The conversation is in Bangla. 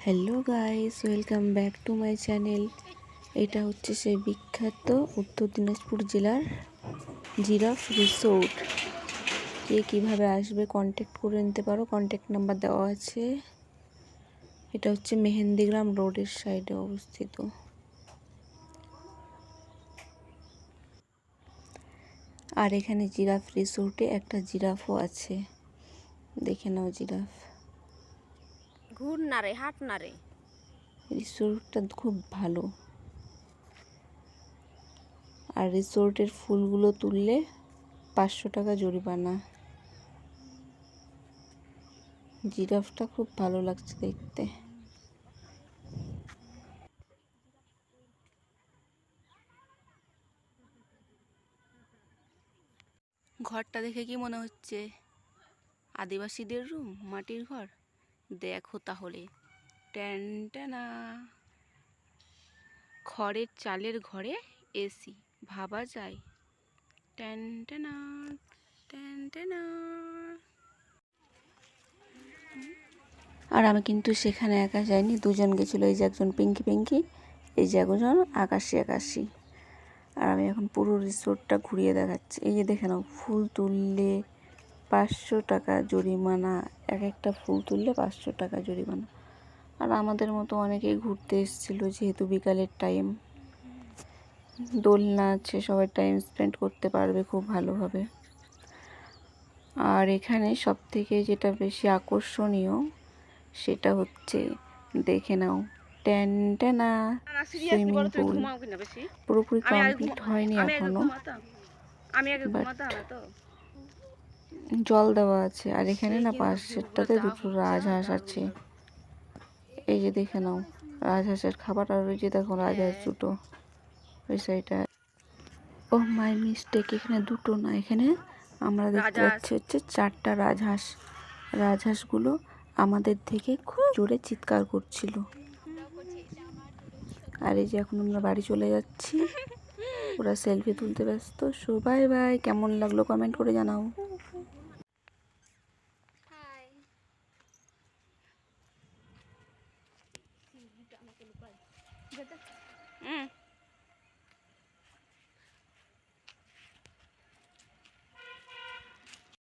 Hello guys, welcome back to my channel. এটা হচ্ছে সেই বিখ্যাত উত্তর দিনাজপুর জেলার জিরাফ রিসোর্ট। কে কীভাবে আসবে কন্ট্যাক্ট করে নিতে পারো, কন্ট্যাক্ট নাম্বার দেওয়া আছে। এটা হচ্ছে মেহেন্দিগ্রাম রোডের সাইডে অবস্থিত। আর এখানে জিরাফ রিসোর্টে একটা জিরাফও আছে, দেখে নাও জিরাফ। ঘুর না রে, হাট না রে। রিসোর্টটা খুব ভালো। আর রিসোর্টের ফুলগুলো তুললে 500 টাকা জরিমানা। জিরাফটা খুব ভালো লাগছে দেখতে। ঘরটা দেখে কি মনে হচ্ছে? আদিবাসীদের রুম, মাটির ঘর। দেখো তাহলে, ট্যানটানা, খড়ের চালের ঘরে এসি, ভাবা যায়? ট্যানটানা ট্যানটানা। আর আমি কিন্তু সেখানে একা যাইনি, দুজন গেছিলো। এই যে একজন পিঙ্কি, এই যে একজন আকাশি। আর আমি এখন পুরো রিসোর্টটা ঘুরিয়ে দেখাচ্ছি। এই যে দেখে নাও, ফুল তুললে 500 টাকা জরিমানা। একটা ফুল তুললে 500 টাকা জরিমানা। আর আমাদের মতো অনেকেই ঘুরতে এসেছিলো, যেহেতু বিকালের টাইম, দোলনা আছে, সবাই টাইম স্পেন্ড করতে পারবে খুব ভালোভাবে। আর এখানে সবথেকে যেটা বেশি আকর্ষণীয় সেটা হচ্ছে, দেখে নাও, ট্যানটানা সুইমিং পুল। পুরোপুরি কমপ্লিট হয়নি এখনো, জল দেওয়া আছে। আর এখানে না পাশেরটাতে দুটো রাজহাঁস আছে। এই যে দেখে নাও, রাজহাঁসের খাবার। আর ওই যে দেখো রাজহাঁস দুটো ওই সাইডে। ও মাই মিস্টেক, এখানে দুটো না, এখানে আমরা দেখতে পাচ্ছি হচ্ছে 4টা রাজহাঁস। রাজহাঁসগুলো আমাদের থেকে খুব জোরে চিৎকার করছিল। আর এই যে এখন আমরা বাড়ি চলে যাচ্ছি, ওরা সেলফি তুলতে ব্যস্ত। So bye bye. কেমন লাগলো কমেন্ট করে জানাও।